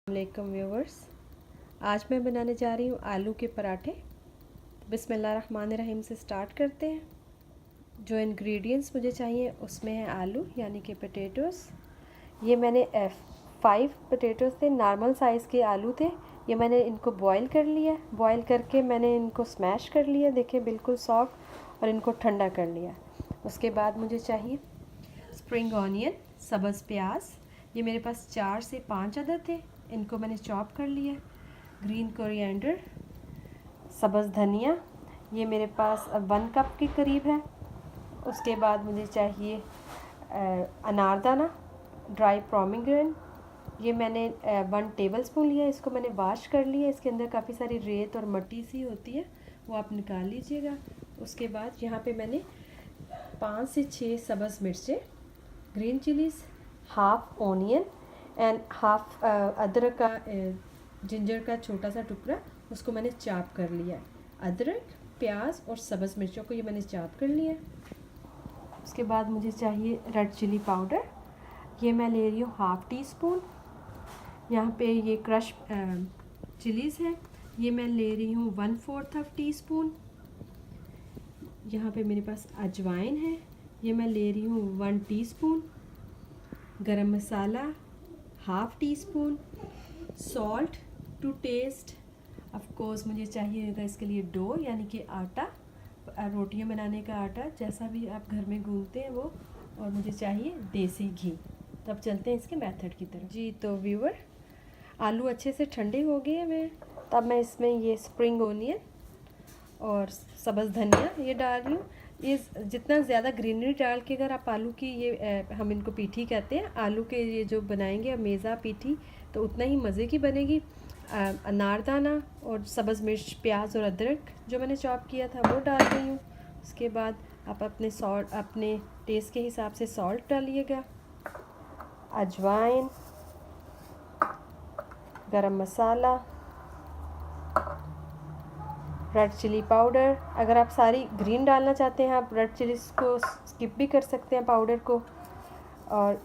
वालेकुम व्यूवर्स। आज मैं बनाने जा रही हूँ आलू के पराठे। बिस्मिल्लाहिर्रहमानिर्रहीम से स्टार्ट करते हैं। जो इंग्रेडिएंट्स मुझे चाहिए उसमें है आलू यानी कि पोटैटोस। ये मैंने 5 पोटैटोस थे, नॉर्मल साइज़ के आलू थे। ये मैंने इनको बॉईल कर लिया। बॉईल करके मैंने इनको स्मैश कर लिया, देखिए बिल्कुल सॉफ्ट, और इनको ठंडा कर लिया। उसके बाद मुझे चाहिए स्प्रिंग ऑनियन, सब्ज़ प्याज। ये मेरे पास 4 से 5 अदद थे, इनको मैंने चॉप कर लिया। ग्रीन कोरिएंडर, सब्ज़ धनिया, ये मेरे पास 1 कप के करीब है। उसके बाद मुझे चाहिए अनारदाना, ड्राई पोमेग्रेनेट, ये मैंने 1 टेबलस्पून लिया। इसको मैंने वॉश कर लिया। इसके अंदर काफ़ी सारी रेत और मट्टी सी होती है, वो आप निकाल लीजिएगा। उसके बाद यहाँ पे मैंने 5 से 6 सब्ज़ मिर्चें, green chillies, half onion and half अदरक का जिंजर का छोटा सा टुकड़ा, उसको मैंने चॉप कर लिया है। अदरक, प्याज और सब्ज़ मिर्चों को ये मैंने चॉप कर लिया है। उसके बाद मुझे चाहिए रेड चिली पाउडर, ये मैं ले रही हूँ हाफ़ टी स्पून। यहाँ पे ये क्रश चिलीज़ है, ये मैं ले रही हूँ 1/4 टी स्पून। यहाँ पे मेरे पास अजवाइन है, ये मैं ले रही हूँ 1 teaspoon. Garam masala half teaspoon. Salt to taste. Of course मुझे चाहिएगा इसके लिए डो यानी कि आटा, रोटियां बनाने का आटा, जैसा भी आप घर में गूंथते हैं वो। और मुझे चाहिए देसी घी। तब चलते हैं इसके मेथड की तरफ। जी तो व्यूअर, आलू अच्छे से ठंडे हो गए हैं। तब मैं इसमें ये स्प्रिंग ओनियन और सब्ज़ धनिया ये डाल रही हूँ। ये जितना ज़्यादा ग्रीनरी डाल के अगर आप आलू की ये हम इनको पीठी कहते हैं, आलू के ये जो बनाएंगे मेज़ा पीठी, तो उतना ही मज़े की बनेगी। अनारदाना और सब्ज़ मिर्च, प्याज और अदरक जो मैंने चॉप किया था वो डाल रही हूँ। उसके बाद आप अपने टेस्ट के हिसाब से सॉल्ट डालिएगा, अजवाइन, गरम मसाला, रेड चिली पाउडर। अगर आप सारी ग्रीन डालना चाहते हैं, आप रेड चिलीज़ को स्किप भी कर सकते हैं पाउडर को। और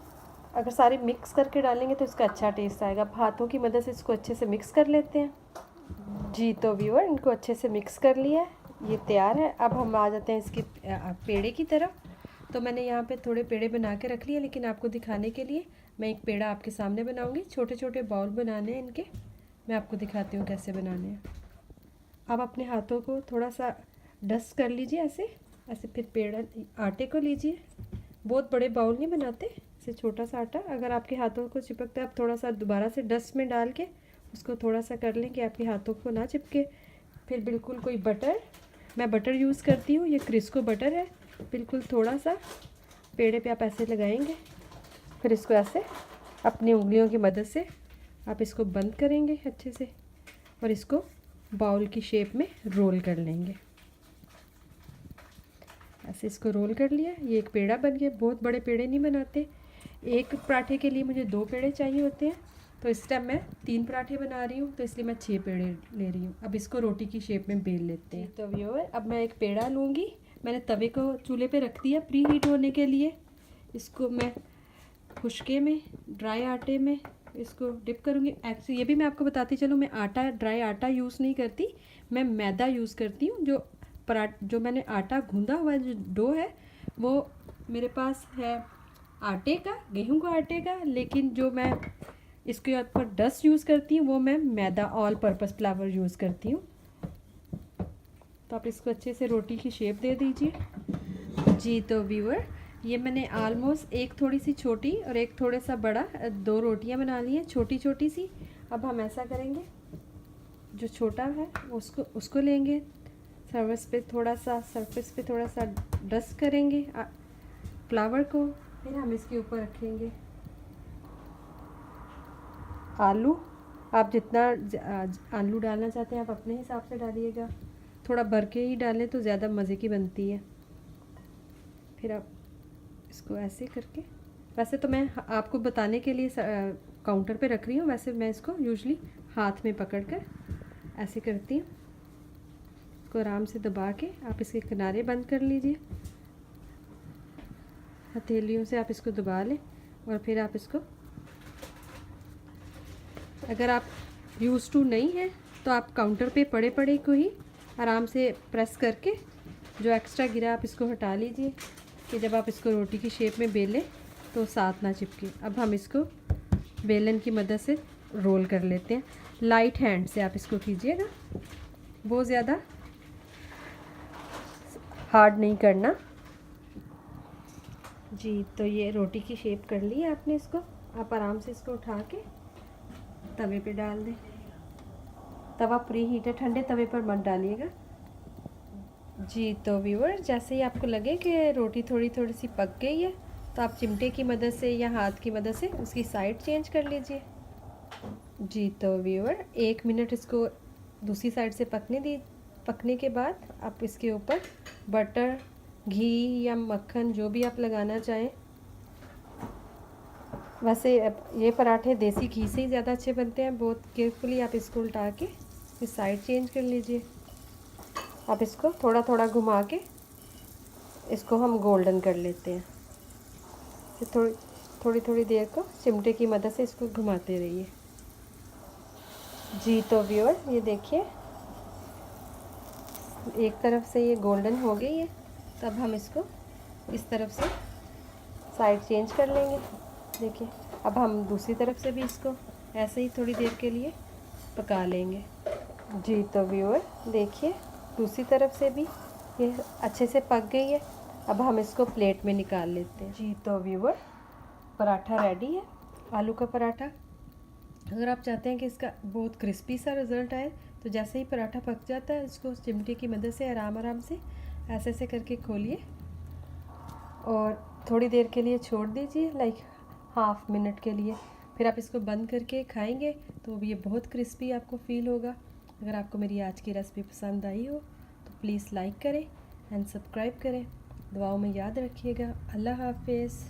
अगर सारी मिक्स करके डालेंगे तो इसका अच्छा टेस्ट आएगा। आप हाथों की मदद से इसको अच्छे से मिक्स कर लेते हैं। जी तो व्यूअर, इनको अच्छे से मिक्स कर लिया है, ये तैयार है। अब हम आ जाते हैं इसके पेड़े की तरफ। तो मैंने यहाँ पे थोड़े पेड़े बना के रख लिए, लेकिन आपको दिखाने के लिए मैं एक पेड़ा आपके सामने बनाऊँगी। छोटे छोटे बाउल बनाने हैं इनके, मैं आपको दिखाती हूँ कैसे बनाने हैं। अब अपने हाथों को थोड़ा सा डस्ट कर लीजिए ऐसे ऐसे, फिर पेड़ा आटे को लीजिए। बहुत बड़े बाउल नहीं बनाते, ऐसे छोटा सा आटा। अगर आपके हाथों को चिपकता है, आप थोड़ा सा दोबारा से डस्ट में डाल के उसको थोड़ा सा कर लें कि आपके हाथों को ना चिपके। फिर बिल्कुल कोई बटर, मैं बटर यूज़ करती हूँ, ये क्रिस्को बटर है। बिल्कुल थोड़ा सा पेड़े पे आप ऐसे लगाएंगे, फिर इसको ऐसे अपनी उंगलियों की मदद से आप इसको बंद करेंगे अच्छे से, और इसको बाउल की शेप में रोल कर लेंगे। ऐसे इसको रोल कर लिया, ये एक पेड़ा बन गया। बहुत बड़े पेड़े नहीं बनाते, एक पराठे के लिए मुझे 2 पेड़े चाहिए होते हैं, तो इस टाइम मैं 3 पराठे बना रही हूँ, तो इसलिए मैं 6 पेड़े ले रही हूँ। अब इसको रोटी की शेप में बेल लेते हैं। तो व्यूअर, अब मैं एक पेड़ा लूँगी। मैंने तवे को चूल्हे पे रख दिया प्री हीट होने के लिए। इसको मैं खुशके में, ड्राई आटे में इसको डिप करूँगी। एक्चुअली ये भी मैं आपको बताती चलूँ, मैं ड्राई आटा यूज़ नहीं करती, मैं मैदा यूज़ करती हूँ। जो मैंने आटा गूंदा हुआ जो डो है, वो मेरे पास है आटे का, गेहूं का आटे का। लेकिन जो मैं इसके ऊपर डस्ट यूज़ करती हूँ वो मैं मैदा ऑल पर्पस फ्लावर यूज़ करती हूँ। तो आप इसको अच्छे से रोटी की शेप दे दीजिए। जी तो व्यूअर, ये मैंने आलमोस्ट एक थोड़ी सी छोटी और एक थोड़ा सा बड़ा 2 रोटियां बना ली हैं, छोटी छोटी सी। अब हम ऐसा करेंगे, जो छोटा है उसको लेंगे, सरफेस पे थोड़ा सा डस्ट करेंगे फ्लावर को, फिर हम इसके ऊपर रखेंगे आलू। आप जितना आलू डालना चाहते हैं आप अपने हिसाब से डालिएगा, थोड़ा भर के ही डालें तो ज़्यादा मज़े की बनती है। फिर आप इसको ऐसे करके, वैसे तो मैं आपको बताने के लिए काउंटर पे रख रही हूँ, वैसे मैं इसको यूजुअली हाथ में पकड़कर ऐसे करती हूँ। इसको आराम से दबा के आप इसके किनारे बंद कर लीजिए, हथेलियों से आप इसको दबा लें, और फिर आप इसको अगर आप यूज़ टू नहीं हैं तो आप काउंटर पे पड़े पड़े को ही आराम से प्रेस करके जो एक्स्ट्रा गिरा आप इसको हटा लीजिए, कि जब आप इसको रोटी की शेप में बेलें तो साथ ना चिपके। अब हम इसको बेलन की मदद से रोल कर लेते हैं। लाइट हैंड से आप इसको कीजिएगा, बहुत ज़्यादा हार्ड नहीं करना जी। तो ये रोटी की शेप कर ली है आपने इसको। आप आराम से इसको उठा के तवे पे डाल दें। तवा प्री हीट है, ठंडे तवे पर मत डालिएगा जी। तो व्यूअर, जैसे ही आपको लगे कि रोटी थोड़ी थोड़ी सी पक गई है तो आप चिमटे की मदद से या हाथ की मदद से उसकी साइड चेंज कर लीजिए जी। तो व्यूअर, 1 मिनट इसको दूसरी साइड से पकने के बाद आप इसके ऊपर बटर, घी या मक्खन जो भी आप लगाना चाहें। वैसे ये पराठे देसी घी से ही ज़्यादा अच्छे बनते हैं। बहुत केयरफुली आप इसको उल्टा के इस साइड चेंज कर लीजिए। आप इसको थोड़ा थोड़ा घुमा के इसको हम गोल्डन कर लेते हैं। फिर थोड़ी देर को चिमटे की मदद से इसको घुमाते रहिए जी। तो व्यूअर, ये देखिए एक तरफ से ये गोल्डन हो गई है, तब हम इसको इस तरफ से साइड चेंज कर लेंगे। देखिए, अब हम दूसरी तरफ से भी इसको ऐसे ही थोड़ी देर के लिए पका लेंगे जी। तो व्यूअर देखिए, दूसरी तरफ से भी ये अच्छे से पक गई है। अब हम इसको प्लेट में निकाल लेते हैं जी। तो व्यूअर, पराठा रेडी है, आलू का पराठा। अगर आप चाहते हैं कि इसका बहुत क्रिस्पी सा रिज़ल्ट आए तो जैसे ही पराठा पक जाता है इसको चिमटे की मदद से आराम से ऐसे करके खोलिए और थोड़ी देर के लिए छोड़ दीजिए, लाइक हाफ मिनट के लिए। फिर आप इसको बंद करके खाएंगे तो ये बहुत क्रिस्पी आपको फ़ील होगा। अगर आपको मेरी आज की रेसिपी पसंद आई हो तो प्लीज़ लाइक करें एंड सब्सक्राइब करें। दुआओं में याद रखिएगा। अल्लाह हाफिज़।